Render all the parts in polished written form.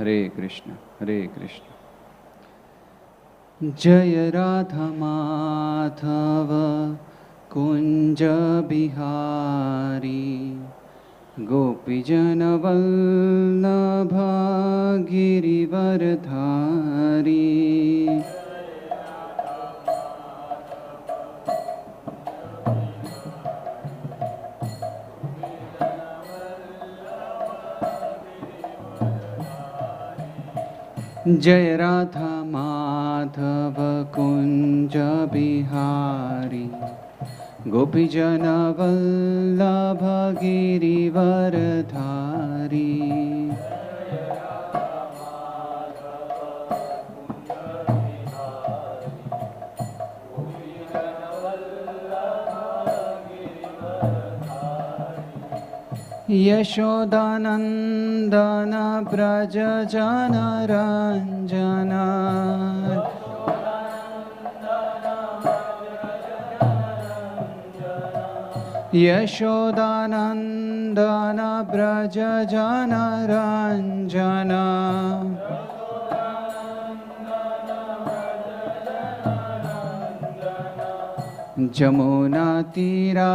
हरे कृष्ण हरे कृष्ण। जय राधा माधव कुंज बिहारी गोपीजन वल्लभ गिरिवरधारी। जय राधा माधव कुंज बिहारी गोपीजन वल्लभ गिरिवरधारी। यशोदानंदन ब्रज जन रंजन यशोदानंदन ब्रज जन रंजन। जमुना तीरावनचारी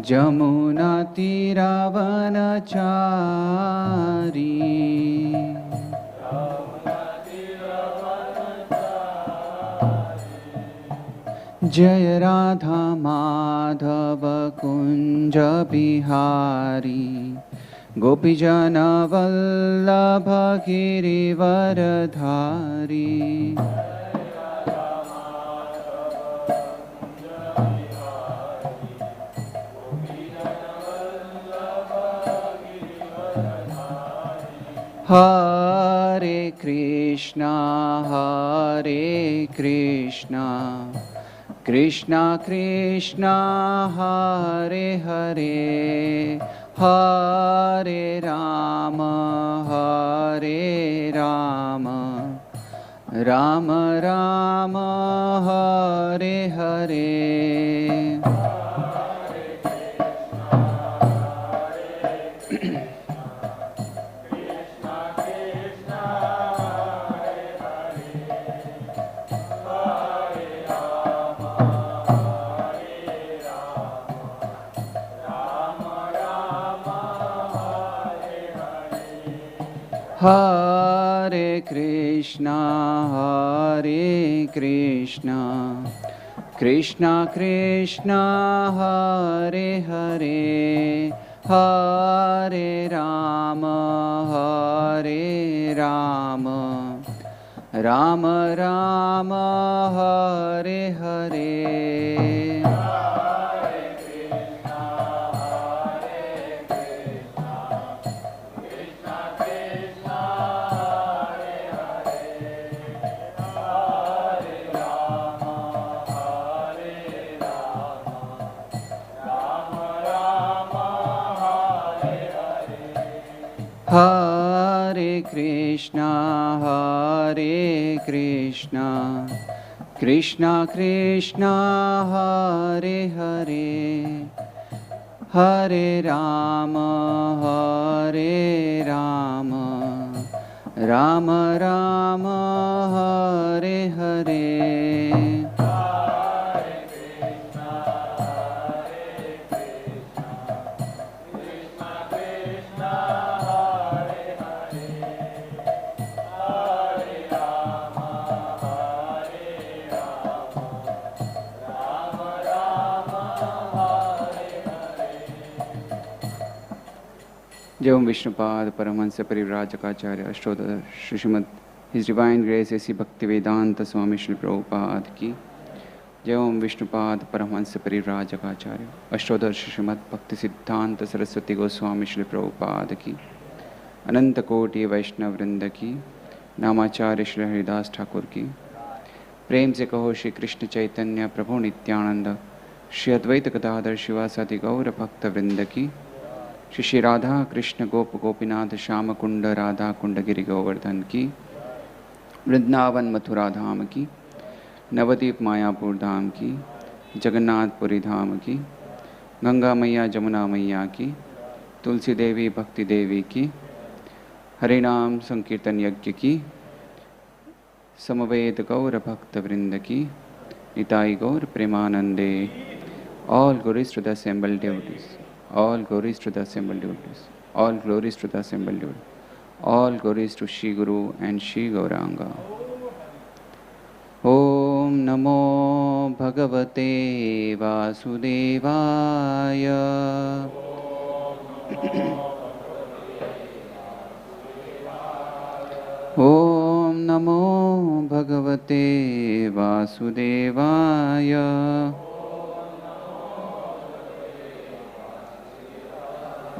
जमुना तीरावनचारी। जय राधा माधव कुंज बिहारी गोपीजन वल्लभ गिरिवरधारी। हरे कृष्णा कृष्णा कृष्णा हरे हरे हरे राम राम राम हरे हरे। हरे कृष्णा कृष्णा कृष्णा हरे हरे हरे राम राम राम हरे हरे। हरे कृष्णा कृष्णा कृष्णा हरे हरे हरे राम राम राम हरे हरे। जय Om Vishnupada Paramahamsa Parivrajakacharya Ashtottara Shrimad his divine grace A C भक्ति वेदांत स्वामी श्री प्रभुपाद की। जय ओम विष्णुपाद परमहंस परिव्राजकाचार्य अष्टोत्तर श्रीमद भक्ति सिद्धांत सरस्वती गोस्वामी श्री प्रभुपाद की। अनंत कोटि वैष्णव वृंद की। नामाचार्य श्री हरिदास ठाकुर की। प्रेम से कहो श्री कृष्ण चैतन्य प्रभु नित्यानंद श्री अद्वैत गदाधर शिवासादि गौर भक्त वृंद की। श्री राधा कृष्ण गोप गोपीनाथ श्याम कुंड राधा कुंड गिरि गोवर्धन की। वृंदावन मथुरा धाम की। नवदीप मायापुर धाम की, जगन्नाथपुरी धाम की, गंगा मैया जमुना मैया की, तुलसी देवी भक्ति देवी की, हरे नाम संकीर्तन यज्ञ की, समवेत गौर भक्त वृंद की, निताई गौर प्रेमानंदे. All glories to the assembled devotees. All glories to the assembled devotees. All glories to the assembled devotees. All glories to Shri Guru and Shri Gauranga. Om Namo Bhagavate Vasudevaya. Om Namo Bhagavate Vasudevaya.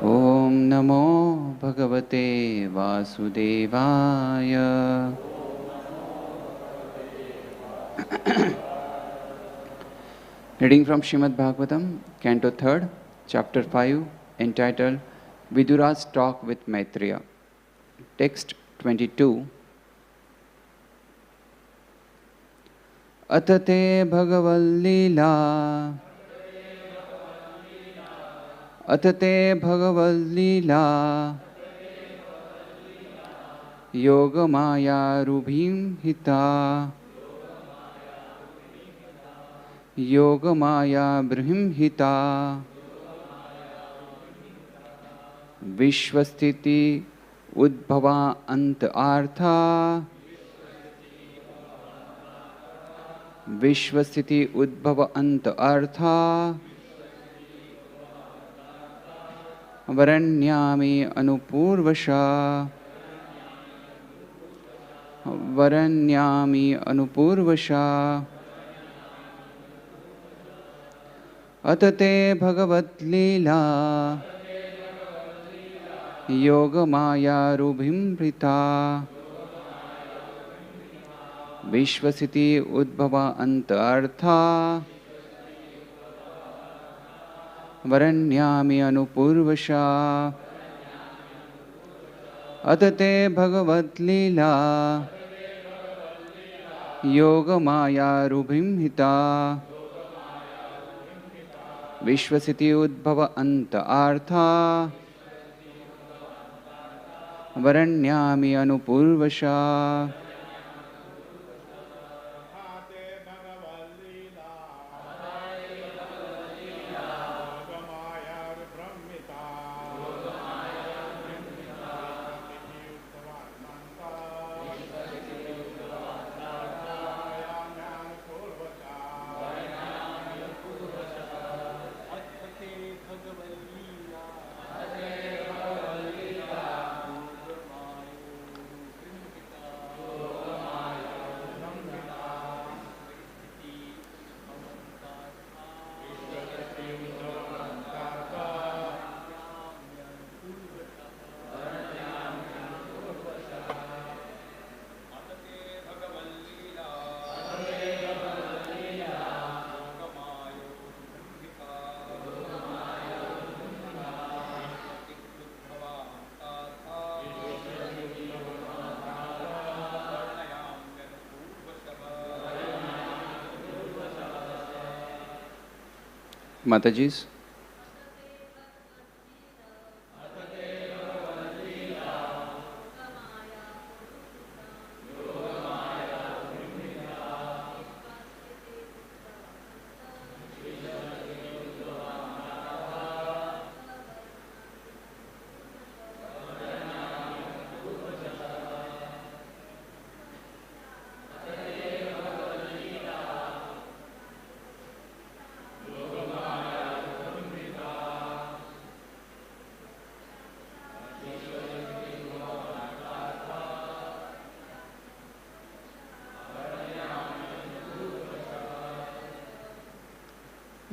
Om Namo Bhagavate Vasudevaya. Reading from Srimad Bhagavatam, Canto 3rd, Chapter 5, entitled Vidura's Talk with Maitreya. Text 22. Atate Bhagavad-lila. Atate Bhagavad-lila. Yogamaya Rubhim Hita. Yogamaya Brihim Hita. Vishwasthiti Udbhava Ant Artha. Vishwasthiti Udbhava Ant Artha. Varanyami Anupurvasha. Varanyami Anupurvasha. Atate Bhagavat-lila. Yogamaya Rubhim Prita. Vishwasiti Udbhava Anta Artha. Varanyami Anupurvasha. Atate Bhagavat-lila. Yogamaya Rubhim Hita. Vishwasiti Udbhava Anta Artha. Varanyami Anupurvasha. Mataji's.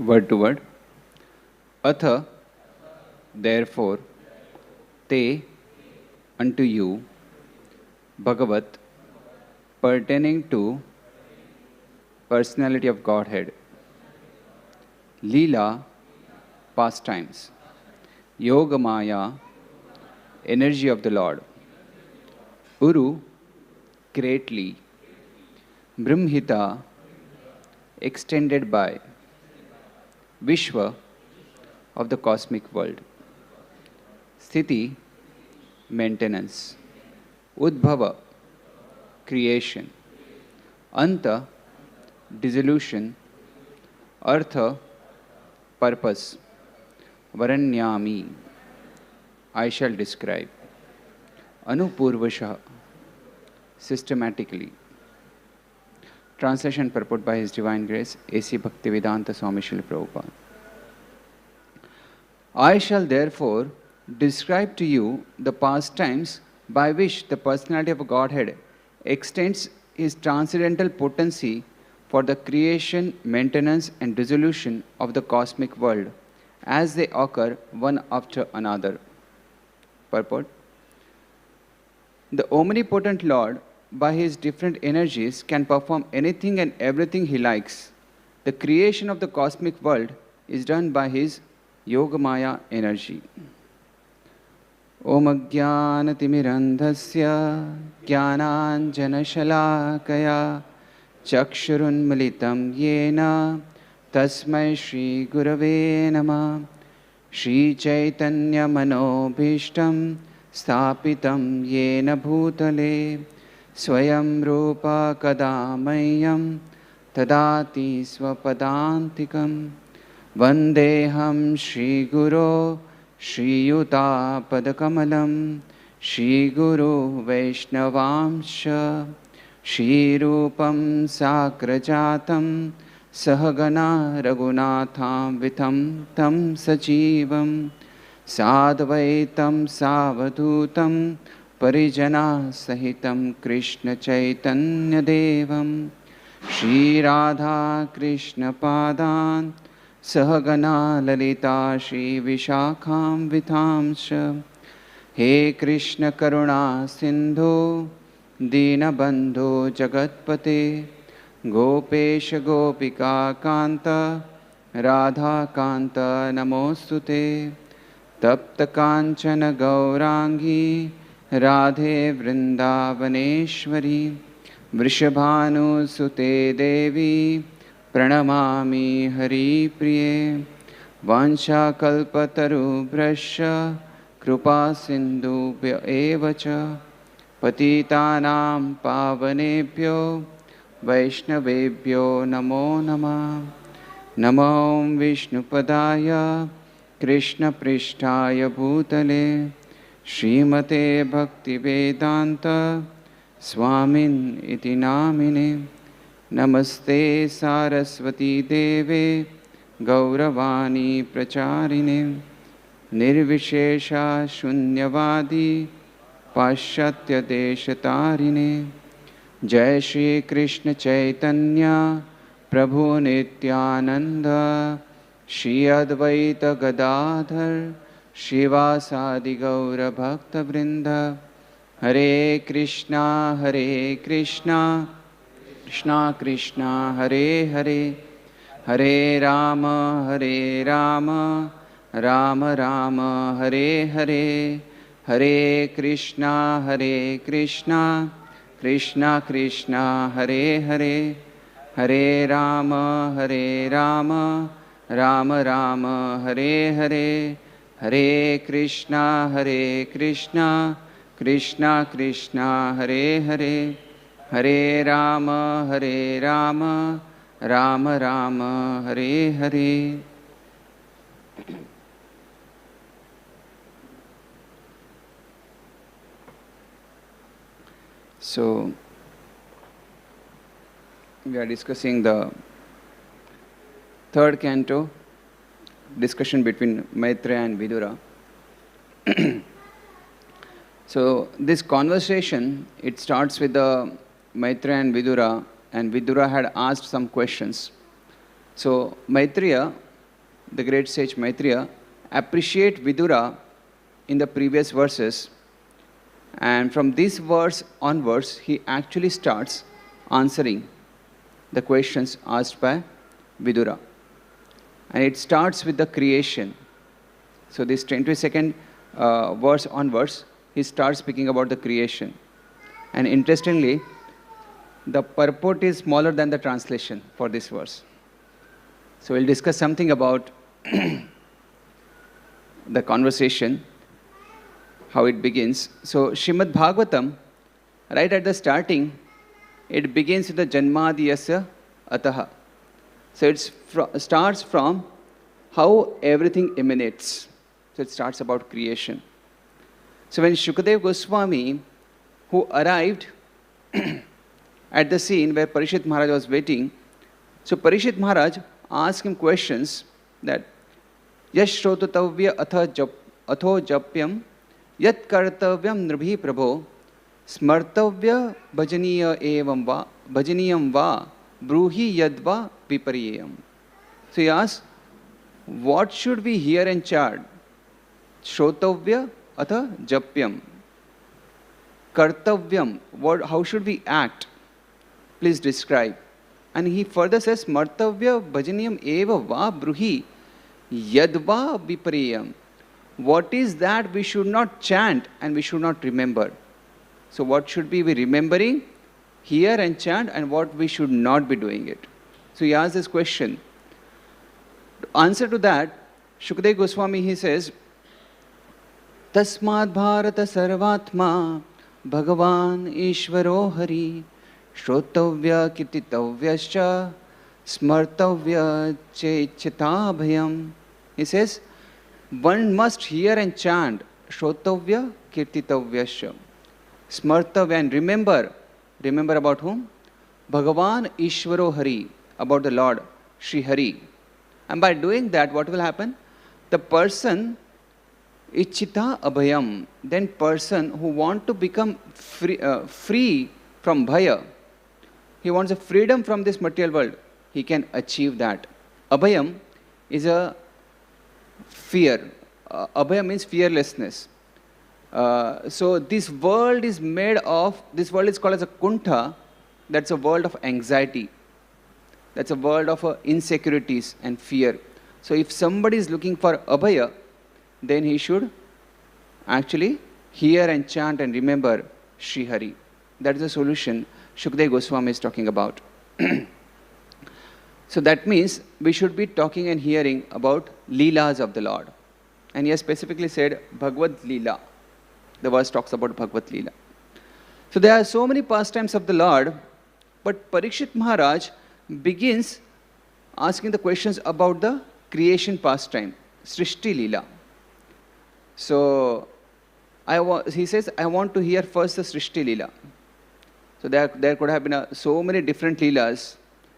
Word to word. Atha, therefore, te, unto you, Bhagavat, pertaining to personality of Godhead, Leela, pastimes, Yoga Maya, energy of the Lord, Uru, greatly, Brahmhita, extended by Vishwa of the cosmic world. Sthiti, maintenance. Udbhava, creation. Anta, dissolution. Artha, purpose. Varanyami, I shall describe. Anupurvasha, systematically. Translation purport by His Divine Grace, A.C. Bhaktivedanta Swami Srila Prabhupada. I shall therefore describe to you the pastimes by which the personality of Godhead extends His transcendental potency for the creation, maintenance and dissolution of the cosmic world as they occur one after another. Purport. The omnipotent Lord, by His different energies, can perform anything and everything He likes. The creation of the cosmic world is done by His Yogamaya energy. Om Ajnanatimirandhasya Jnananjanashalakaya Chakshurunmilitam Yena Tasmai Shri Gurave Namah. Shri Chaitanya Manobhishtam Sthapitam Yena Bhutale Swayam Rupa Kadamayyam Tadati Swapadantikam Vandeham Shri Guru Shri Yuta Padakamalam Shri Guru Vaishnavamsha Shri Rupam Sakrajatam Sahagana Raghunatham Vitham Tam Sajivam Sadvaitam Savadhutam Parijana Sahitam Krishna Chaitanya Devam Shri Radha Krishna Padan Sahagana Lalita Shri Vishakham Vithamsha. He Krishna Karuna Sindhu Dinabandhu Jagatpate Gopesha Gopika Kanta Radha Kanta Namostute Tapta Kanchana Gaurangi Radhe Vrindavaneshwari Vrishabhanu Sute Devi Pranamami Hari Priye Vansha Kalpataru Brasha Krupa Sindhu Evacha Patitanam Pavanebhyo Vaishnavebhyo Namo Namah. Namo Vishnupadaya Krishna Prishtaya Bhutale Srimate Bhaktivedanta Swamin iti namine. Namaste Saraswati Deve Gauravani Pracharine Nirvishesha Shunyavadi Pashatya Deshatarine. Jai Shri Krishna Chaitanya Prabhu Nityananda Shri Advaita Gadadhar Shivasadi Gaura Bhakta Vrinda. Hare Krishna Krishna Krishna Hare Hare Hare Rama Rama Rama Hare Hare Hare Krishna Krishna Krishna Hare Hare Hare Rama Rama Rama Hare Hare Hare Krishna Krishna Hare Hare Hare Rama Rama Hare Hare. So, we are discussing the third canto, discussion between Maitreya and Vidura. So, this conversation, it starts with the Maitreya and Vidura had asked some questions. So, Maitreya, the great sage Maitreya, appreciate Vidura in the previous verses, and from this verse onwards, he actually starts answering the questions asked by Vidura. And it starts with the creation. So this 22nd verse onwards, he starts speaking about the creation. And interestingly, the purport is smaller than the translation for this verse. So we'll discuss something about the conversation, how it begins. So Srimad Bhagavatam, right at the starting, it begins with the Janmadiyasya Ataha. So it starts from how everything emanates. So it starts about creation. So when Shukadeva Goswami, who arrived at the scene where Parishit Maharaj was waiting, so Parishit Maharaj asked him questions that Yash Shrotatavya Atho Japyam Yat Kartavyam Nrabhi Prabho Smartavya Bhajaniyam Va Bruhi Yadva Vipariyam. So he asked, what should we hear and chant? Shrotavya Atha Japyam. Kartavyam, how should we act? Please describe. And he further says, Martavya Bhajaniyam Eva Va Bruhi Yadva Vipariyam. What is that we should not chant and we should not remember? So what should we be remembering, hear and chant, and what we should not be doing it? So he asks this question. To answer to that, Shukadeva Goswami, he says, Tasmad Bharata Sarvatma Bhagavan Ishvaro Hari Shrotavya Kirtitavyascha Smartavya Chechitabhayam. He says, one must hear and chant Shrotavya Kirtitavyascha. Smartavya, and remember. Remember about whom? Bhagavan Ishvaro Hari, about the Lord, Shri Hari. And by doing that, what will happen? The person, Ichita Abhayam, then person who want to become free from Bhaya, he wants a freedom from this material world, he can achieve that. Abhayam is a fear. Abhayam means fearlessness. So this world is called as a kuntha, that's a world of anxiety. That's a world of insecurities and fear. So if somebody is looking for abhaya, then he should actually hear and chant and remember Shri Hari. That is the solution Shukadeva Goswami is talking about. So that means we should be talking and hearing about Leelas of the Lord. And he has specifically said Bhagavad Leela. The verse talks about Bhagavad Leela. So there are so many pastimes of the Lord, but Parikshit Maharaj begins asking the questions about the creation pastime, Srishti Leela. So he says, I want to hear first the Srishti Leela. So there could have been so many different Leelas,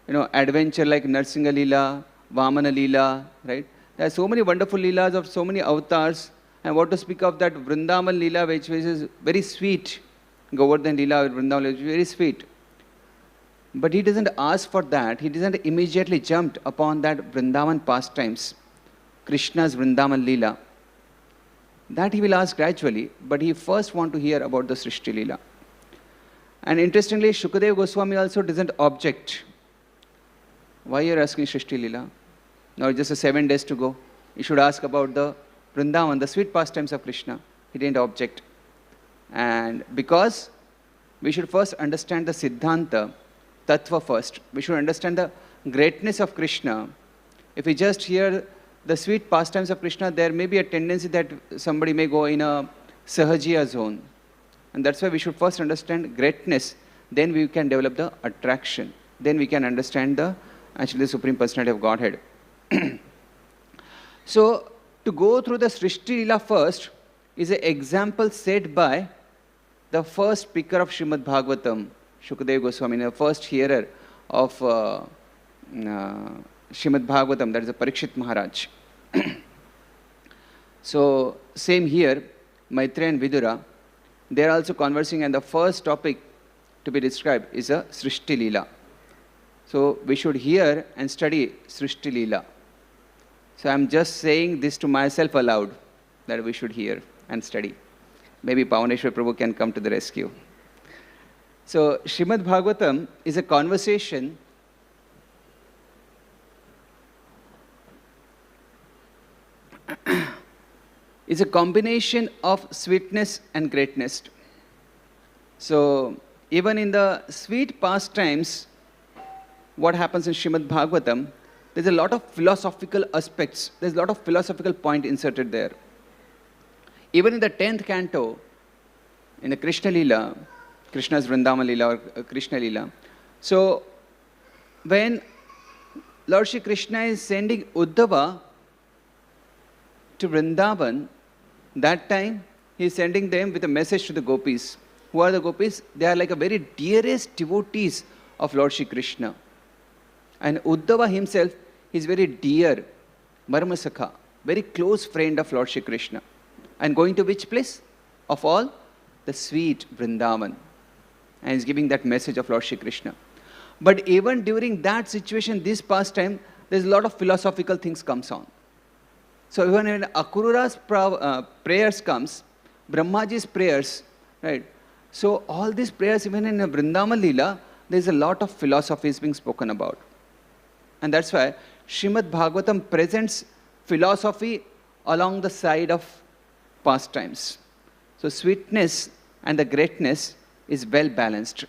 adventure like Narsinga Leela, Vamana Leela, right? There are so many wonderful Leelas of so many avatars. And what to speak of that Vrindavan Leela, which is very sweet. Govardhan Leela, Vrindavan Leela, which is very sweet. But he doesn't ask for that. He doesn't immediately jump upon that Vrindavan pastimes, Krishna's Vrindavan Leela. That he will ask gradually, but he first want to hear about the Srishti Leela. And interestingly, Shukadeva Goswami also doesn't object. Why you are asking Srishti Leela? Now just 7 days to go. You should ask about the Vrindavan, the sweet pastimes of Krishna. He didn't object. And because we should first understand the Siddhanta, Tattva first. We should understand the greatness of Krishna. If we just hear the sweet pastimes of Krishna, there may be a tendency that somebody may go in a Sahajiya zone. And that's why we should first understand greatness. Then we can develop the attraction. Then we can understand the Supreme Personality of Godhead. So, to go through the Srishti Leela first is an example set by the first speaker of Srimad Bhagavatam, Shukadeva Goswami, the first hearer of Srimad Bhagavatam, that is the Parikshit Maharaj. So, same here, Maitreya and Vidura, they are also conversing, and the first topic to be described is a Srishti Leela. So, we should hear and study Srishti Leela. So I am just saying this to myself aloud, that we should hear and study. Maybe Pavaneshwar Prabhu can come to the rescue. So Srimad Bhagavatam is a conversation is a combination of sweetness and greatness. So even in the sweet pastimes, what happens in Srimad Bhagavatam, there's a lot of philosophical aspects. There's a lot of philosophical point inserted there. Even in the 10th canto, in the Krishna Leela, Krishna's Vrindavan Leela or Krishna Leela, so when Lord Shri Krishna is sending Uddhava to Vrindavan, that time he is sending them with a message to the gopis. Who are the gopis? They are like a very dearest devotees of Lord Shri Krishna. And Uddhava himself is very dear, Marmasakha, very close friend of Lord Shri Krishna. And going to which place? Of all? The sweet Vrindavan. And he's giving that message of Lord Shri Krishna. But even during that situation, this pastime, there's a lot of philosophical things comes on. So even when Akrura's prayers comes, Brahmaji's prayers, right? So all these prayers, even in a Vrindavan Leela, there's a lot of philosophies being spoken about. And that's why Srimad Bhagavatam presents philosophy along the side of pastimes. So sweetness and the greatness is well balanced.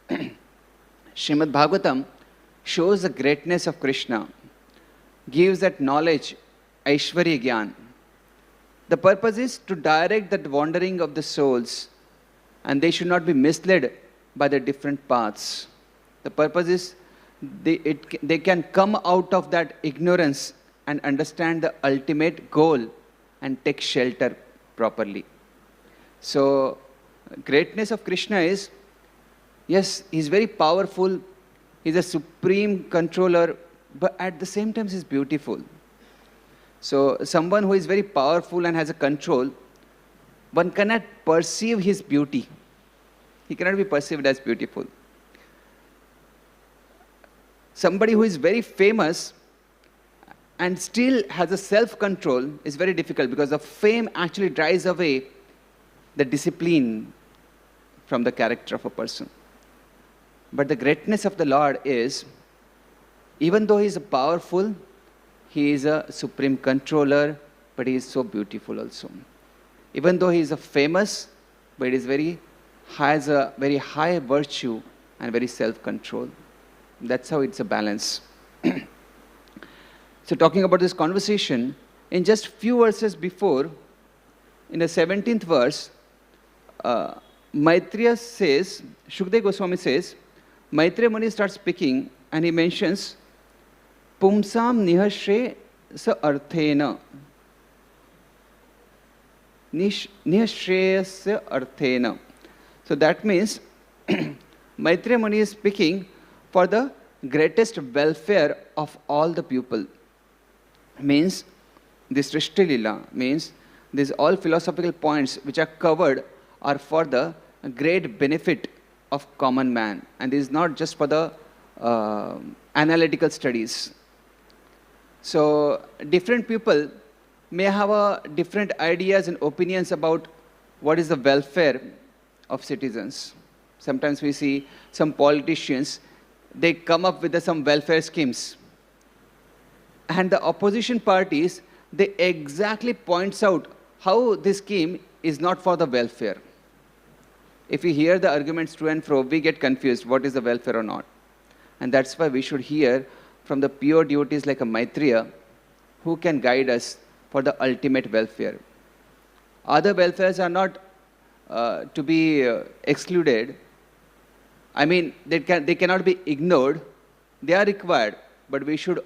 Srimad Bhagavatam shows the greatness of Krishna, gives that knowledge, Aishwarya Gyan. The purpose is to direct that wandering of the souls, and they should not be misled by the different paths. The purpose is they can come out of that ignorance and understand the ultimate goal and take shelter properly. So, greatness of Krishna is, yes, he's very powerful, he's a supreme controller, but at the same time he's beautiful. So, someone who is very powerful and has a control, one cannot perceive his beauty. He cannot be perceived as beautiful. Somebody who is very famous and still has a self-control is very difficult, because the fame actually drives away the discipline from the character of a person. But the greatness of the Lord is, even though he is powerful, he is a supreme controller, but he is so beautiful also. Even though he is a famous, but he has a very high virtue and very self-control. That's how it's a balance. So talking about this conversation, in just few verses before, in the 17th verse, Maitreya says, Shukdev Goswami says, Maitreya Muni starts speaking and he mentions, Pumsam nihashre sa arthena. Nihashreyasya arthena. So that means Maitreya Muni is speaking for the greatest welfare of all the people. Means this Srishti Lila, means these all philosophical points which are covered are for the great benefit of common man. And this is not just for the analytical studies. So different people may have different ideas and opinions about what is the welfare of citizens. Sometimes we see some politicians, they come up with some welfare schemes. And the opposition parties, they exactly points out how this scheme is not for the welfare. If we hear the arguments to and fro, we get confused what is the welfare or not. And that's why we should hear from the pure devotees like a Maitreya, who can guide us for the ultimate welfare. Other welfares are not to be excluded. I mean, they cannot be ignored. They are required, but we should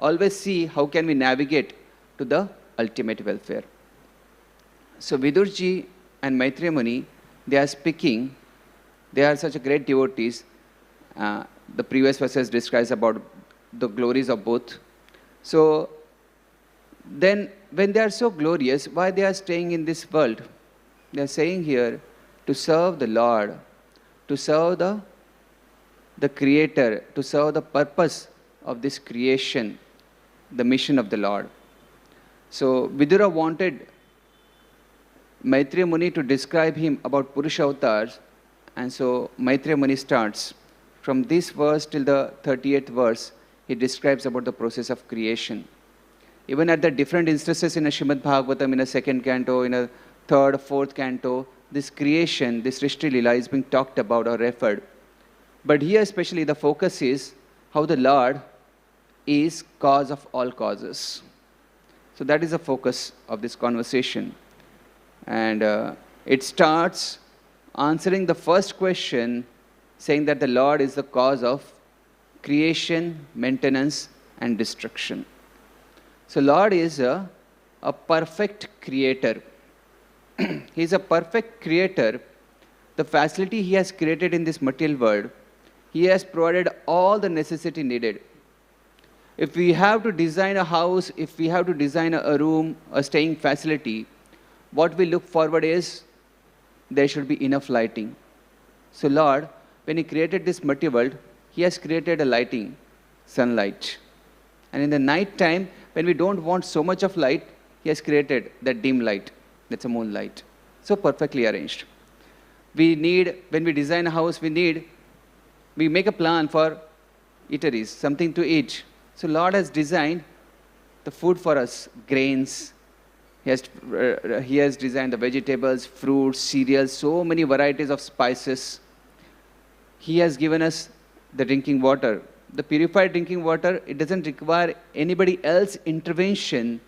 always see how can we navigate to the ultimate welfare. So Vidurji and Maitreya Muni, they are speaking. They are such a great devotees. The previous verses describes about the glories of both. So then when they are so glorious, why they are staying in this world? They are saying here to serve the Lord, to serve the Creator, to serve the purpose of this creation, the mission of the Lord. So Vidura wanted Maitreya Muni to describe him about Purusha avatars, and so Maitreya Muni starts. From this verse till the 38th verse, he describes about the process of creation. Even at the different instances in a Srimad Bhagavatam, in a second canto, in a third, fourth canto, this creation, this Srishti Lila is being talked about or referred. But here especially the focus is how the Lord is cause of all causes. So that is the focus of this conversation. And it starts answering the first question, saying that the Lord is the cause of creation, maintenance, and destruction. So Lord is a perfect creator. He is a perfect creator. The facility He has created in this material world, He has provided all the necessity needed. If we have to design a house, if we have to design a room, a staying facility, what we look forward is there should be enough lighting. So Lord, when He created this material world, He has created a lighting, sunlight. And in the night time, when we don't want so much of light, He has created that dim light. That's a moonlight. So perfectly arranged. We need, when we design a house, we make a plan for eateries, something to eat. So Lord has designed the food for us, grains. He has designed the vegetables, fruits, cereals, so many varieties of spices. He has given us the drinking water. The purified drinking water, it doesn't require anybody else's intervention,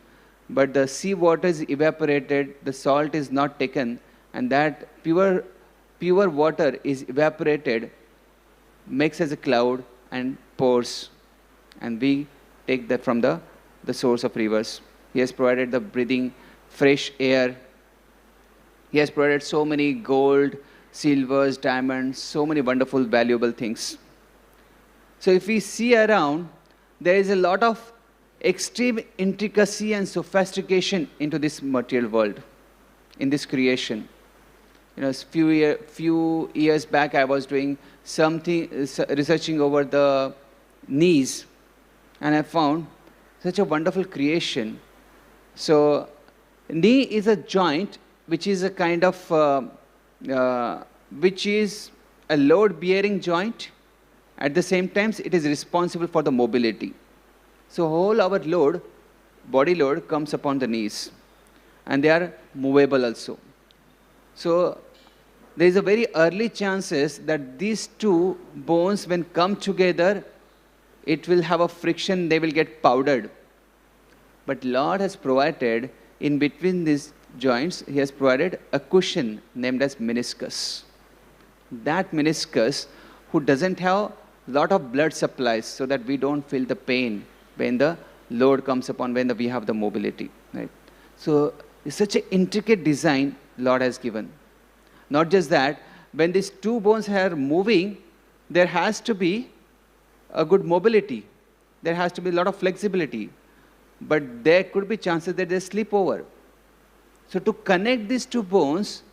but the sea water is evaporated, the salt is not taken, and that pure water is evaporated, makes as a cloud and pours, and we take that from the source of rivers. He has provided the breathing fresh air. He has provided so many gold, silvers, diamonds, so many wonderful, valuable things. So if we see around, there is a lot of extreme intricacy and sophistication into this material world, in this creation. A few years back, I was doing something, researching over the knees, and I found such a wonderful creation. So, knee is a joint which is a kind of, which is a load-bearing joint. At the same time, it is responsible for the mobility. So whole our load, body load, comes upon the knees. And they are movable also. So there is a very early chances that these two bones, when come together, it will have a friction, they will get powdered. But Lord has provided, in between these joints, He has provided a cushion named as meniscus. That meniscus, who doesn't have lot of blood supplies, so that we don't feel the pain when the load comes upon, when we have the mobility. Right? So it's such an intricate design Lord has given. Not just that, when these two bones are moving, there has to be a good mobility. There has to be a lot of flexibility. But there could be chances that they slip over. So to connect these two bones,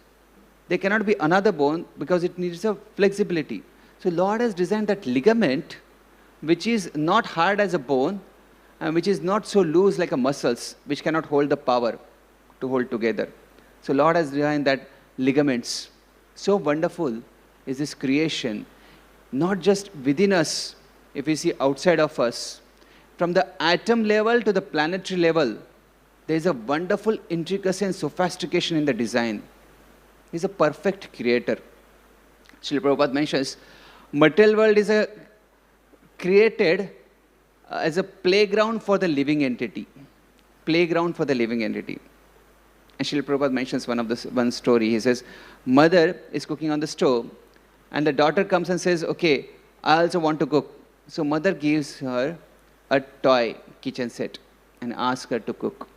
there cannot be another bone because it needs a flexibility. So Lord has designed that ligament, which is not hard as a bone, and which is not so loose like a muscles, which cannot hold the power to hold together. So Lord has designed that ligaments. So wonderful is this creation, not just within us, if we see outside of us. From the atom level to the planetary level, there is a wonderful intricacy and sophistication in the design. He is a perfect creator. Srila Prabhupada mentions, material world is created as a playground for the living entity. Playground for the living entity. And Srila Prabhupada mentions one story. He says, mother is cooking on the stove, and the daughter comes and says, okay, I also want to cook. So mother gives her a toy kitchen set and asks her to cook.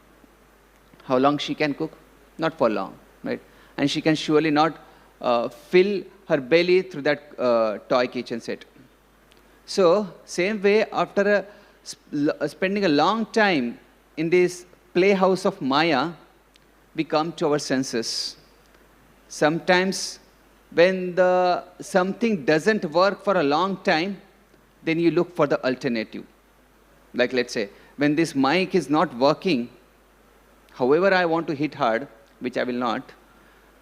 How long she can cook? Not for long, right? And she can surely not fill her belly through that toy kitchen set. So, same way, after spending a long time in this playhouse of Maya, we come to our senses. Sometimes, when something doesn't work for a long time, then you look for the alternative. Like, let's say, when this mic is not working, however I want to hit hard, which I will not,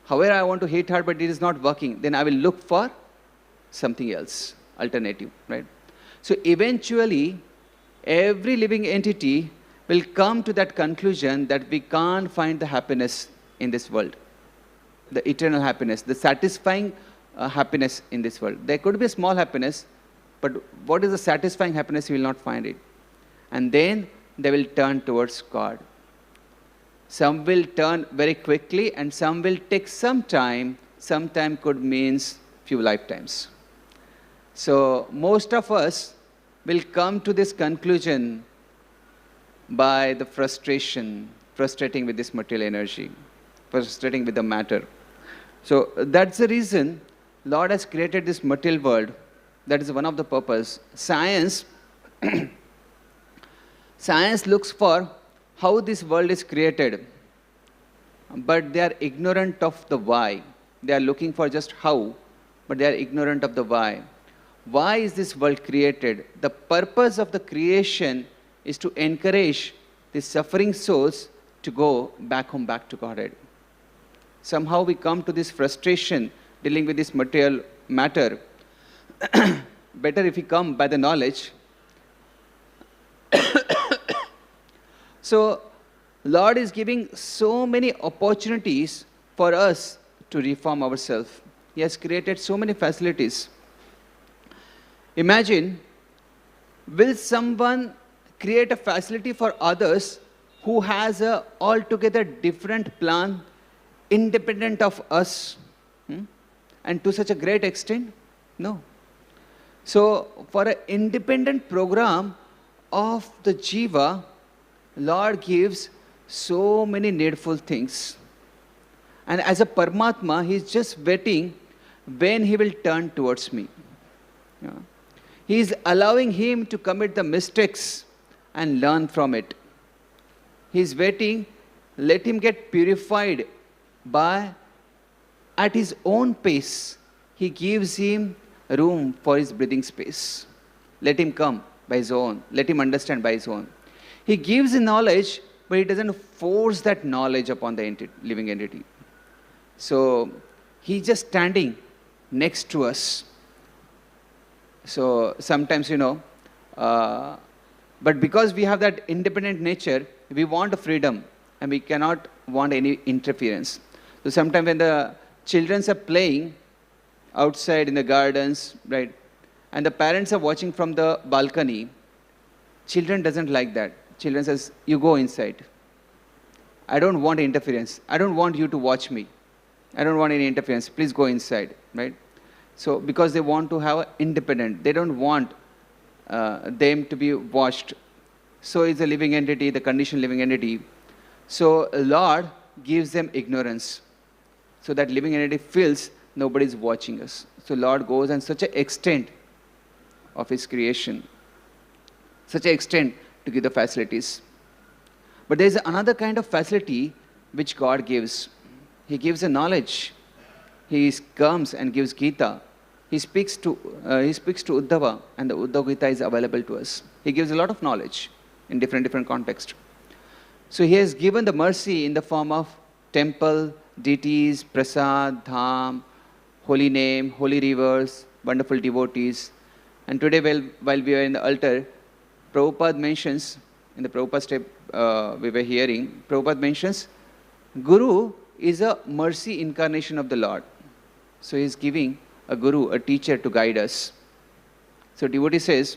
however I want to hit hard, but it is not working, then I will look for something else, alternative, right? So eventually, every living entity will come to that conclusion that we can't find the happiness in this world. the eternal happiness, the satisfying happiness in this world. There could be a small happiness, but what is the satisfying happiness? You will not find it. And then they will turn towards God. Some will turn very quickly and some will take some time. Some time could means few lifetimes. So most of us will come to this conclusion by the frustrating with this material energy, frustrating with the matter. So that's the reason Lord has created this material world. That is one of the purpose. Science looks for how this world is created, but they are ignorant of the why. They are looking for just how, but they are ignorant of the why. Why is this world created? The purpose of the creation is to encourage the suffering souls to go back home, back to Godhead. Somehow we come to this frustration dealing with this material matter. Better if we come by the knowledge. So, Lord is giving so many opportunities for us to reform ourselves. He has created so many facilities. Imagine, will someone create a facility for others who has a altogether different plan, independent of us, and to such a great extent? No. So, for an independent program of the Jiva, Lord gives so many needful things. And as a Paramatma, He is just waiting when He will turn towards me. Yeah. He is allowing him to commit the mistakes and learn from it. He is waiting, let him get purified at his own pace. He gives him room for his breathing space. Let him come by his own. Let him understand by his own. He gives knowledge, but he doesn't force that knowledge upon the living entity. So, he's just standing next to us. So, sometimes, but because we have that independent nature, we want freedom and we cannot want any interference. So, sometimes when the children are playing outside in the gardens, right, and the parents are watching from the balcony, children doesn't like that. Children says, you go inside. I don't want interference. I don't want you to watch me. I don't want any interference. Please go inside, right? So, because they want to have independent, they don't want them to be watched. So is a living entity, the conditioned living entity. So Lord gives them ignorance. So that living entity feels nobody is watching us. So Lord goes and such an extent of His creation, such an extent to give the facilities. But there is another kind of facility which God gives. He gives a knowledge. He comes and gives Gita. He speaks to Uddhava, and the Uddhava Gita is available to us. He gives a lot of knowledge in different contexts. So He has given the mercy in the form of temple, deities, prasad, dham, holy name, holy rivers, wonderful devotees. And today while we are in the altar, Prabhupada mentions, in the Prabhupada step we were hearing, Prabhupada mentions, Guru is a mercy incarnation of the Lord. So He is giving a Guru, a teacher to guide us. So devotee says,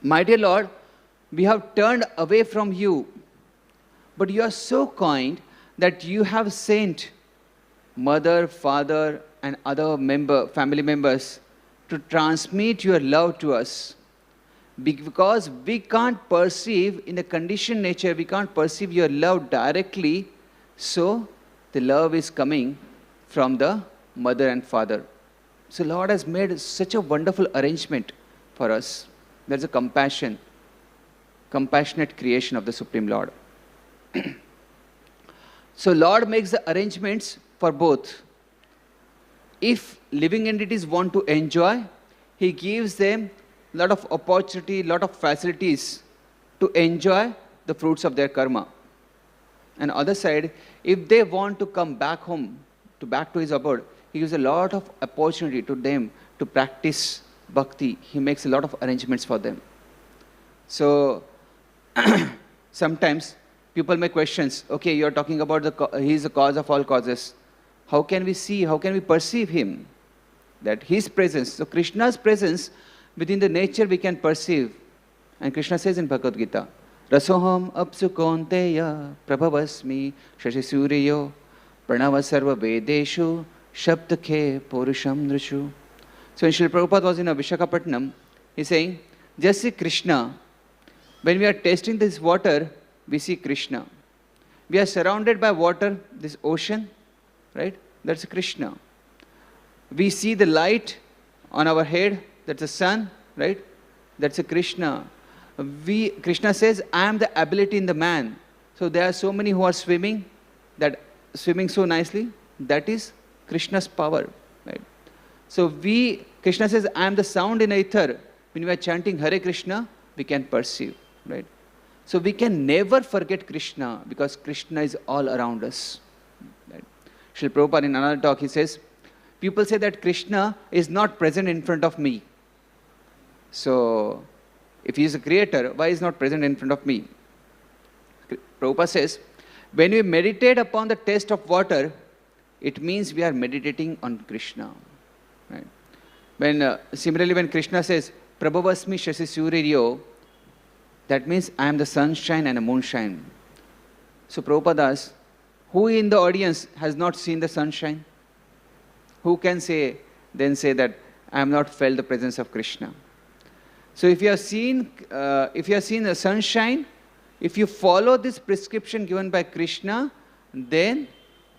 my dear Lord, we have turned away from you, but you are so kind that you have sent mother, father, and other family members to transmit your love to us. Because we can't perceive, in the conditioned nature, we can't perceive your love directly, so the love is coming from the mother and father. So Lord has made such a wonderful arrangement for us. There's a compassionate creation of the Supreme Lord. So Lord makes the arrangements for both. If living entities want to enjoy, He gives them a lot of opportunity, lot of facilities to enjoy the fruits of their karma. And other side, if they want to come back home, back to His abode, He gives a lot of opportunity to them to practice bhakti. He makes a lot of arrangements for them. So, sometimes people make questions, okay, you're talking about He is the cause of all causes. how can we see, how can we perceive him? That his presence, so Krishna's presence within the nature we can perceive. And Krishna says in Bhagavad Gita, Rasoham apsu konteya prabhavasmi shashisuriyo pranava sarva vedeshu shabdakhe purusham nrishu. So when Srila Prabhupada was in Visakhapatnam, he's saying, just see Krishna. When we are tasting this water, we see Krishna. We are surrounded by water, this ocean, right? That's Krishna. We see the light on our head, that's the sun, right? That's a Krishna. Krishna says, I am the ability in the man. So there are so many who are swimming so nicely. That is Krishna's power, right? So Krishna says, I am the sound in ether. When we are chanting Hare Krishna, we can perceive, right? So we can never forget Krishna because Krishna is all around us. Right? Srila Prabhupada in another talk, he says, people say that Krishna is not present in front of me. So, if he is a creator, why is he not present in front of me? Prabhupada says, when we meditate upon the taste of water, it means we are meditating on Krishna. Right? Similarly, when Krishna says, Prabhavasmi Shasi Suryo, that means I am the sunshine and the moonshine. So Prabhupada asks, who in the audience has not seen the sunshine? Who can say that I have not felt the presence of Krishna? So if you have seen the sunshine, if you follow this prescription given by Krishna, then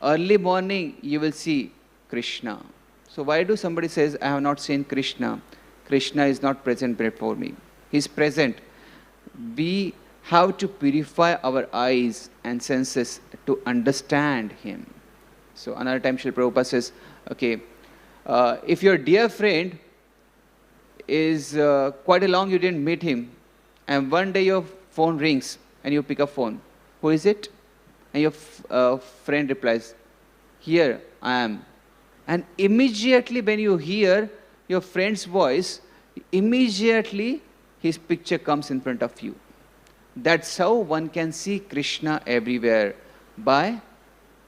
early morning you will see Krishna. So why do somebody says, I have not seen Krishna? Krishna is not present before me. He is present. We have to purify our eyes and senses to understand him. So another time Srila Prabhupada says, okay, if your dear friend is quite a long you didn't meet him, and one day your phone rings and you pick up phone. Who is it? And your friend replies, here I am. And immediately when you hear your friend's voice, immediately his picture comes in front of you. That's how one can see Krishna everywhere. By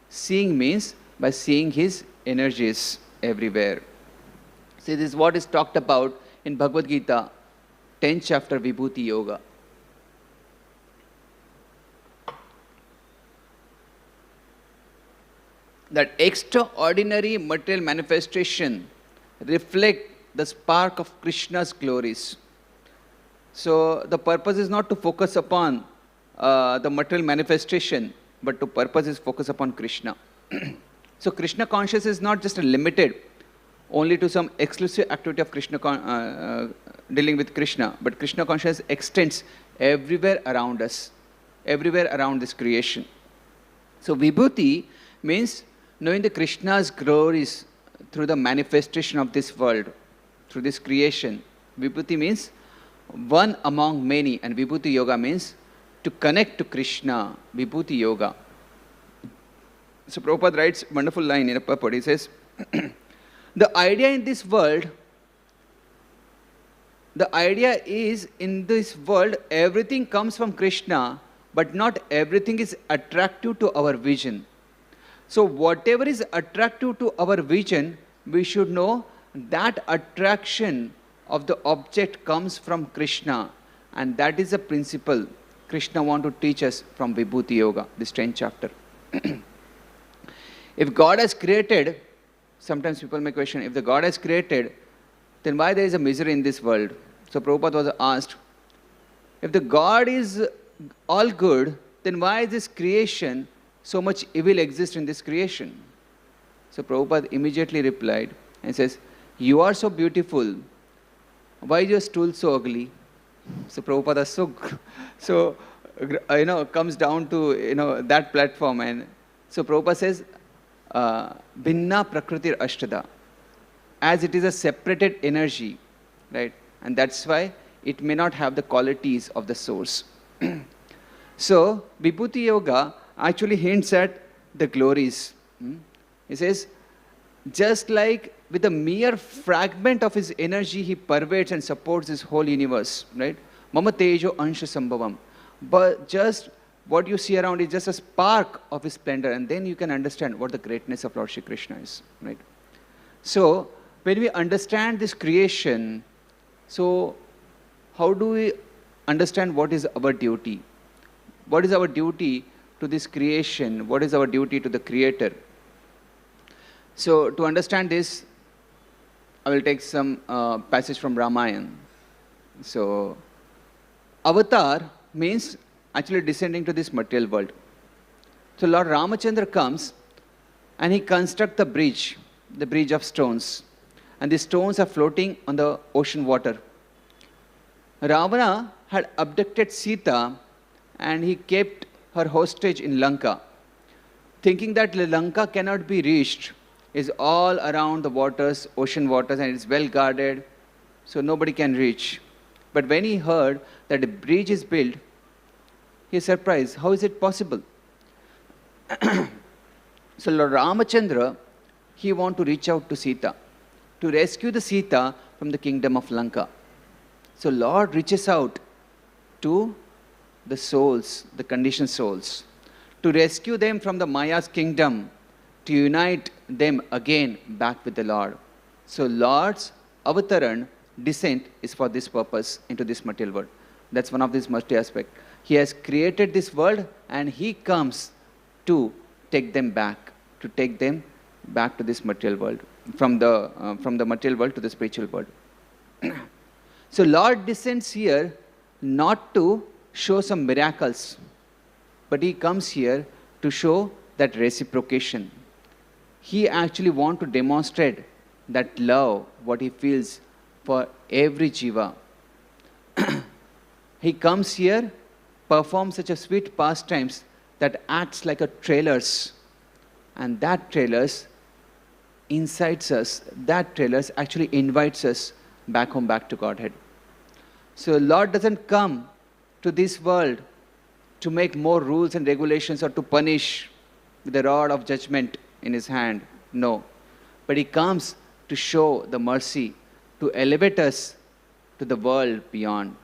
seeing means by seeing his energies everywhere. See, this is what is talked about in Bhagavad Gita, 10th chapter, Vibhuti Yoga. That extraordinary material manifestation reflect the spark of Krishna's glories. So the purpose is not to focus upon the material manifestation, but the purpose is focus upon Krishna. So Krishna consciousness is not just limited only to some exclusive activity of Krishna dealing with Krishna, but Krishna consciousness extends everywhere around us, everywhere around this creation. So Vibhuti means knowing the Krishna's glories through the manifestation of this world, through this creation. Vibhuti means one among many, and Vibhuti Yoga means to connect to Krishna, Vibhuti Yoga. So Prabhupada writes a wonderful line in a purport. He says, the idea in this world, the idea is in this world everything comes from Krishna, but not everything is attractive to our vision. So whatever is attractive to our vision, we should know that attraction of the object comes from Krishna, and that is a principle Krishna wants to teach us from Vibhuti Yoga, this 10th chapter. If God has created, sometimes people may question, if the God has created, then why there is a misery in this world? So Prabhupada was asked, if the God is all good, then why is this creation, so much evil exists in this creation? So Prabhupada immediately replied and says, you are so beautiful, why is your stool so ugly? So Prabhupada comes down to that platform, and so Prabhupada says, Bhinna Prakritir Ashtada, as it is a separated energy, right? And that's why it may not have the qualities of the source. So Vibhuti Yoga actually hints at the glories. He says, just like with a mere fragment of his energy, he pervades and supports this whole universe, right? Mama Tejo Ansha Sambhavam. But just what you see around is just a spark of his splendor, and then you can understand what the greatness of Lord Shri Krishna is, right? So, when we understand this creation, so how do we understand what is our duty? What is our duty to this creation? What is our duty to the Creator? So, to understand this, I will take some passage from Ramayana. So, avatar means actually descending to this material world. So, Lord Ramachandra comes and he constructs the bridge of stones. And the stones are floating on the ocean water. Ravana had abducted Sita and he kept her hostage in Lanka, thinking that Lanka cannot be reached, is all around the waters, ocean waters, and it's well guarded, so nobody can reach. But when he heard that a bridge is built, he is surprised. How is it possible? So Lord Ramachandra, he wants to reach out to Sita, to rescue the Sita from the kingdom of Lanka. So Lord reaches out to the souls, the conditioned souls, to rescue them from the Maya's kingdom, to unite them again back with the Lord. So Lord's avataran, descent, is for this purpose into this material world. That's one of these multi aspects. He has created this world and he comes to take them back, to this material world, from the material world to the spiritual world. So Lord descends here not to show some miracles, but he comes here to show that reciprocation. He actually wants to demonstrate that love, what he feels for every jiva. He comes here, performs such a sweet pastimes that acts like a trailers, and that trailers incites us, that trailers actually invites us back home, back to Godhead. So Lord doesn't come to this world to make more rules and regulations or to punish with the rod of judgment in his hand. No. But he comes to show the mercy, to elevate us to the world beyond.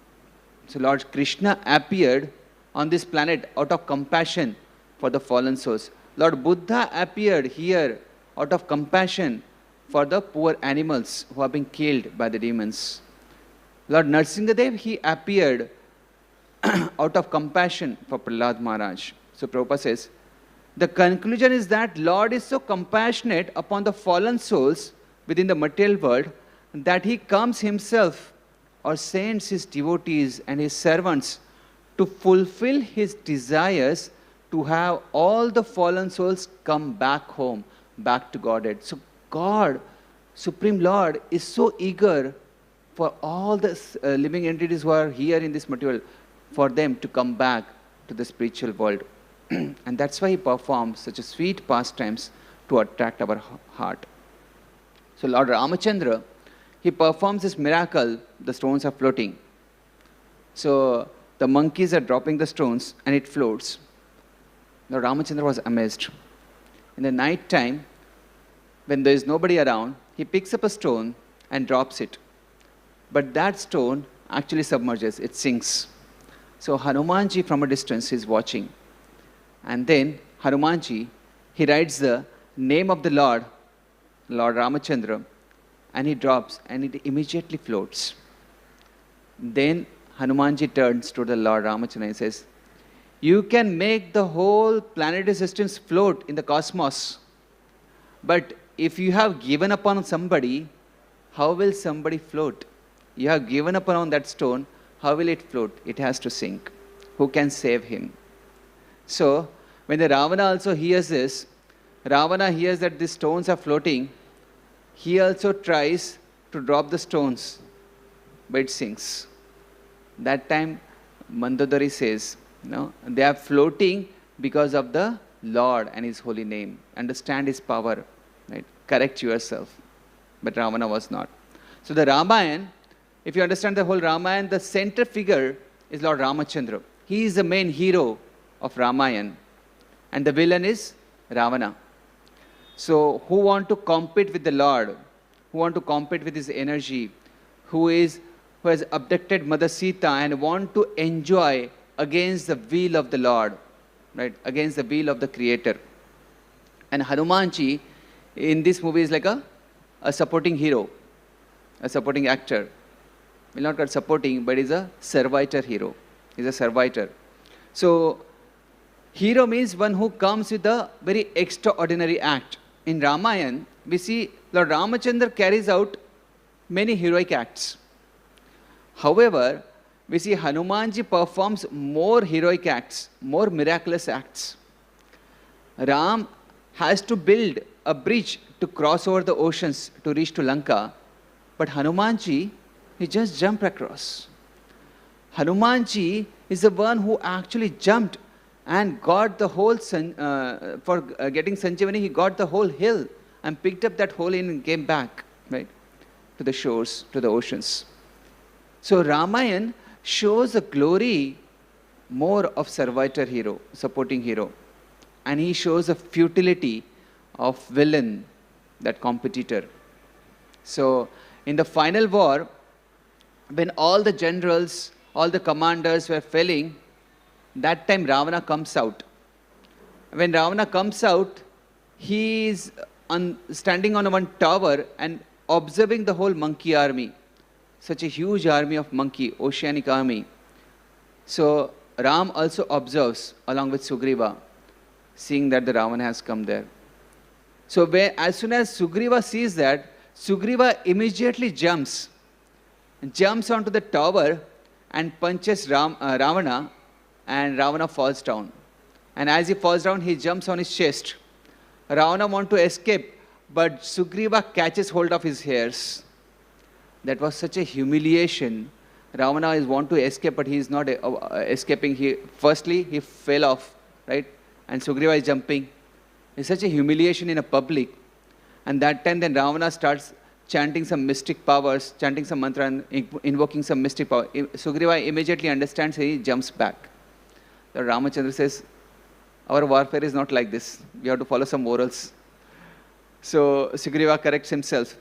So Lord Krishna appeared on this planet out of compassion for the fallen souls. Lord Buddha appeared here out of compassion for the poor animals who have been killed by the demons. Lord Narsingadev, he appeared out of compassion for Prahlad Maharaj. So Prabhupada says, the conclusion is that Lord is so compassionate upon the fallen souls within the material world that he comes himself or sends his devotees and his servants to fulfill his desires to have all the fallen souls come back home, back to Godhead. So God, Supreme Lord, is so eager for all the living entities who are here in this material, for them to come back to the spiritual world. And that's why he performs such a sweet pastimes to attract our heart. So Lord Ramachandra, he performs this miracle, the stones are floating. So the monkeys are dropping the stones and it floats. Lord Ramachandra was amazed. In the night time, when there is nobody around, he picks up a stone and drops it. But that stone actually submerges, it sinks. So Hanumanji from a distance is watching. And then Hanumanji, he writes the name of the Lord, Lord Ramachandra, and he drops and it immediately floats. Then Hanumanji turns to the Lord Ramachandra and says, you can make the whole planetary systems float in the cosmos, but if you have given up on somebody, how will somebody float? You have given up on that stone, how will it float? It has to sink. Who can save him? So, when the Ravana also hears this, Ravana hears that these stones are floating, he also tries to drop the stones, but it sinks. That time, Mandodari says, no, they are floating because of the Lord and his holy name. Understand his power, right? Correct yourself. But Ravana was not. So the Ramayana, if you understand the whole Ramayana, the center figure is Lord Ramachandra. He is the main hero of Ramayana. And the villain is Ravana. So who want to compete with the Lord? Who want to compete with his energy? Who has abducted Mother Sita and want to enjoy against the will of the Lord. right, against the will of the Creator. And Hanumanji in this movie is like a supporting hero, a supporting actor. Will not call supporting, but is a servitor hero. He's a servitor. So, hero means one who comes with a very extraordinary act. In Ramayana, we see Lord Ramachandra carries out many heroic acts. However, we see Hanumanji performs more heroic acts, more miraculous acts. Ram has to build a bridge to cross over the oceans to reach to Lanka, but Hanumanji, he just jumped across. Hanumanji is the one who actually jumped and got the whole, for getting Sanjeevani, he got the whole hill and picked up that whole hill and came back, right, to the shores, to the oceans. So Ramayana shows the glory more of servitor hero, supporting hero. And he shows the futility of villain, that competitor. So in the final war, when all the generals, all the commanders were failing, that time Ravana comes out. When Ravana comes out, he is standing on one tower and observing the whole monkey army. Such a huge army of monkey, oceanic army. So Ram also observes along with Sugriva, seeing that the Ravana has come there. So as soon as Sugriva sees that, Sugriva immediately jumps onto the tower and punches Ravana, and Ravana falls down. And as he falls down, he jumps on his chest. Ravana wants to escape, but Sugriva catches hold of his hairs. That was such a humiliation. Ravana is want to escape, but he is not escaping. Firstly, he fell off, right? And Sugriva is jumping. It's such a humiliation in a public. And that time then Ravana starts chanting some mystic powers, chanting some mantra and invoking some mystic power. Sugriva immediately understands and he jumps back. The Ramachandra says, our warfare is not like this. We have to follow some morals. So Sugriva corrects himself.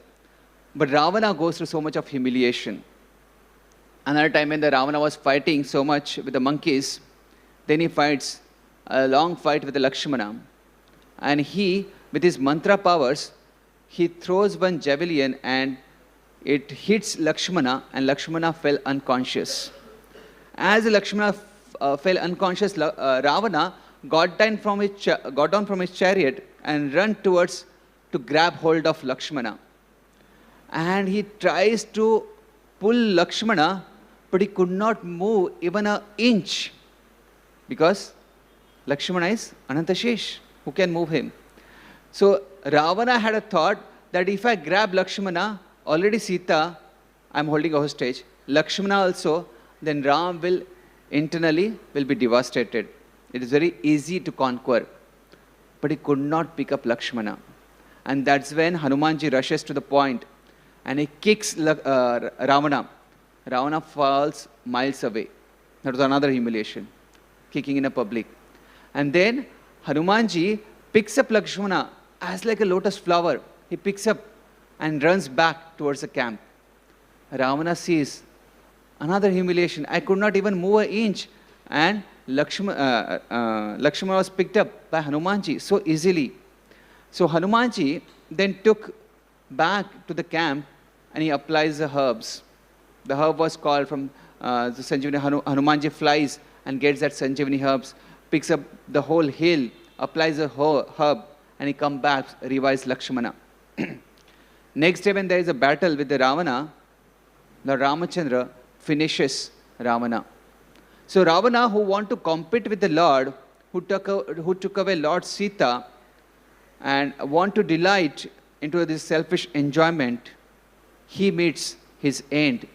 But Ravana goes through so much of humiliation. Another time when the Ravana was fighting so much with the monkeys, then he fights a long fight with the Lakshmana. And he, with his mantra powers, he throws one javelin and it hits Lakshmana, and Lakshmana fell unconscious. As Lakshmana fell unconscious, Ravana got down from his chariot and ran towards to grab hold of Lakshmana. And he tries to pull Lakshmana, but he could not move even an inch because Lakshmana is Anantashesh. Who can move him? So Ravana had a thought that if I grab Lakshmana, already Sita, I am holding a hostage, Lakshmana also, then Ram will internally be devastated. It is very easy to conquer. But he could not pick up Lakshmana. And that's when Hanumanji rushes to the point and he kicks Ravana. Ravana falls miles away. That was another humiliation, kicking in a public. And then Hanumanji picks up Lakshmana as like a lotus flower. He picks up and runs back towards the camp. Ravana sees another humiliation. I could not even move an inch. And Lakshmana was picked up by Hanumanji so easily. So Hanumanji then took back to the camp and he applies the herbs. The herb was called from the Sanjeevani. Hanumanji flies and gets that Sanjeevani herbs, picks up the whole hill, applies the herb, and he comes back, revives Lakshmana. Next day when there is a battle with the Ravana, the Ramachandra finishes Ravana. So Ravana, who want to compete with the Lord, who took away Lord Sita and want to delight into this selfish enjoyment, he meets his end.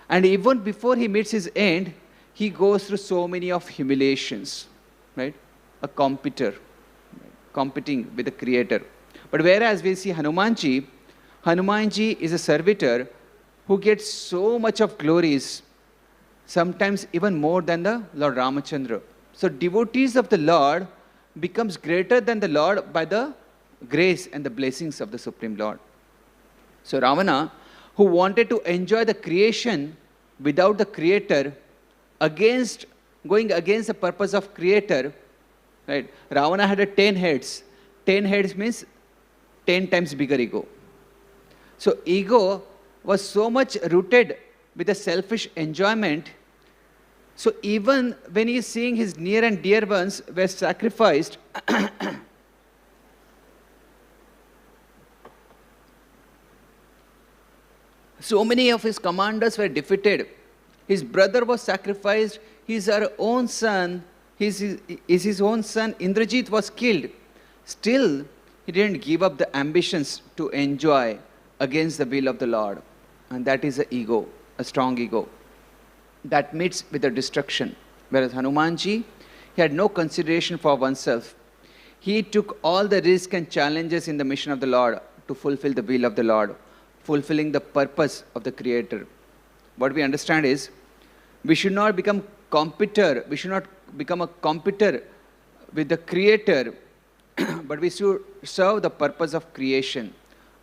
And even before he meets his end, he goes through so many of humiliations, right? A competitor, competing with the Creator. But whereas we see Hanumanji is a servitor who gets so much of glories, sometimes even more than the Lord Ramachandra. So devotees of the Lord becomes greater than the Lord by the grace and the blessings of the Supreme Lord. So Ravana, who wanted to enjoy the creation without the Creator, going against the purpose of Creator, Right? Ravana had 10 heads. 10 heads means 10 times bigger ego. So ego was so much rooted with a selfish enjoyment. So even when he is seeing his near and dear ones were sacrificed, so many of his commanders were defeated. His brother was sacrificed. His own son, his own son, Indrajit, was killed. Still, he didn't give up the ambitions to enjoy against the will of the Lord. And that is an ego, a strong ego, that meets with the destruction. Whereas Hanumanji, he had no consideration for oneself. He took all the risks and challenges in the mission of the Lord to fulfill the will of the Lord, fulfilling the purpose of the Creator. What we understand is, we should not become we should not become a competitor with the Creator, but we should serve the purpose of creation,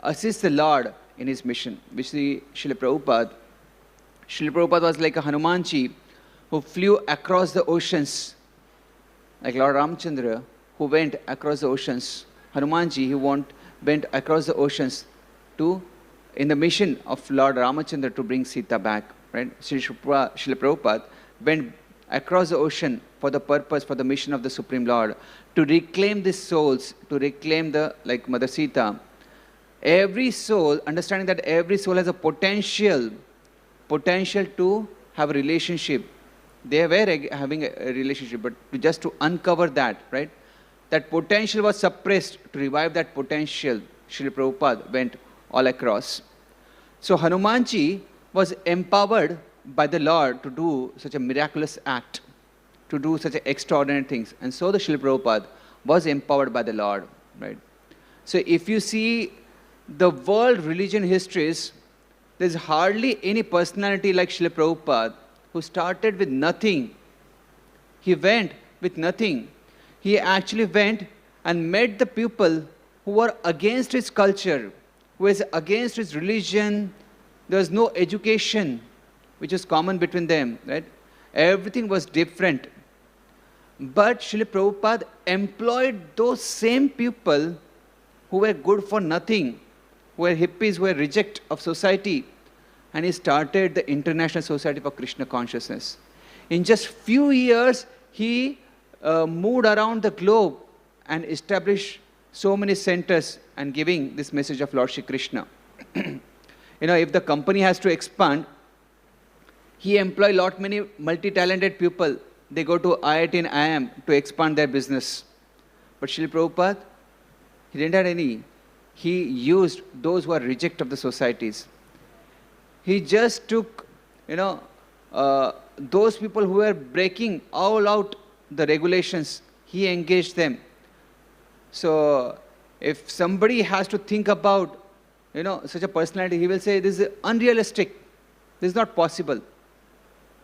assist the Lord in his mission. We see Srila Prabhupada. Srila Prabhupada was like a Hanumanji who flew across the oceans, like Lord Ramchandra who went across the oceans. Hanumanji, he went across the oceans in the mission of Lord Ramachandra to bring Sita back. Right? Srila Prabhupada went across the ocean for the purpose, for the mission of the Supreme Lord, to reclaim these souls, to reclaim like Mother Sita. Every soul, understanding that every soul has a potential to have a relationship. They were having a relationship, but just to uncover that, right? That potential was suppressed. To revive that potential, Srila Prabhupada went all across. So Hanumanji was empowered by the Lord to do such a miraculous act, to do such extraordinary things. And so the Srila Prabhupada was empowered by the Lord, right? So if you see the world religion histories, there's hardly any personality like Srila Prabhupada who started with nothing. He went with nothing. He actually went and met the people who were against his culture, who was against his religion. There was no education, which is common between them, right? Everything was different. But Srila Prabhupada employed those same people who were good for nothing, who were hippies, who were reject of society, and he started the International Society for Krishna Consciousness. In just few years, he moved around the globe and established so many centers and giving this message of Lord Shri Krishna. If the company has to expand, he employs many multi-talented people. They go to IIT and IIM to expand their business. But Srila Prabhupada, he didn't have any. He used those who are reject of the societies. He just took, those people who were breaking all out the regulations. He engaged them. So if somebody has to think about, such a personality, he will say, this is unrealistic. This is not possible.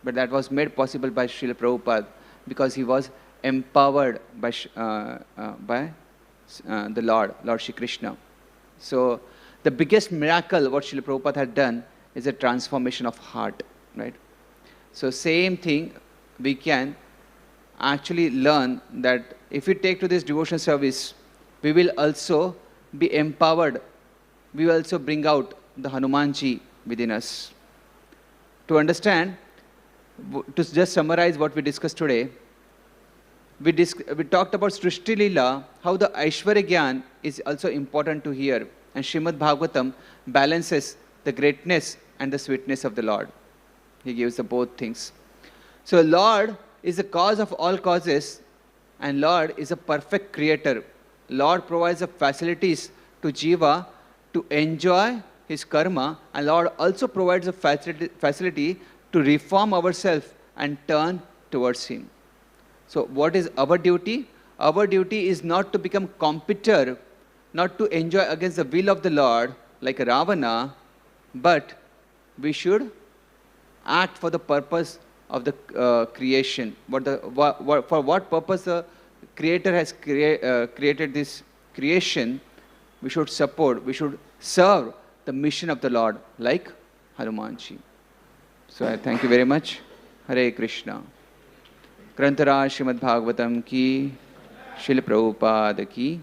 But that was made possible by Srila Prabhupada because he was empowered by the Lord Shri Krishna. So the biggest miracle what Srila Prabhupada had done is a transformation of heart, right? So same thing we can actually learn that if we take to this devotion service, we will also be empowered. We will also bring out the Hanumanji within us. To understand, to just summarize what we discussed today, we talked about Srishti Leela, how the Aishwarya Gyan is also important to hear. And Srimad Bhagavatam balances the greatness and the sweetness of the Lord. He gives the both things. So Lord is the cause of all causes, and Lord is a perfect creator. Lord provides the facilities to Jiva to enjoy his karma, and Lord also provides a facility to reform ourselves and turn towards him. So what is our duty? Our duty is not to become competitor, not to enjoy against the will of the Lord like Ravana, but we should act for the purpose of the creation. For what purpose the Creator has created this creation, we should support, we should serve the mission of the Lord like Hanumanji. So I thank you very much. Hare Krishna. Grantharaj Srimad Bhagavatam ki, Srila Prabhupada ki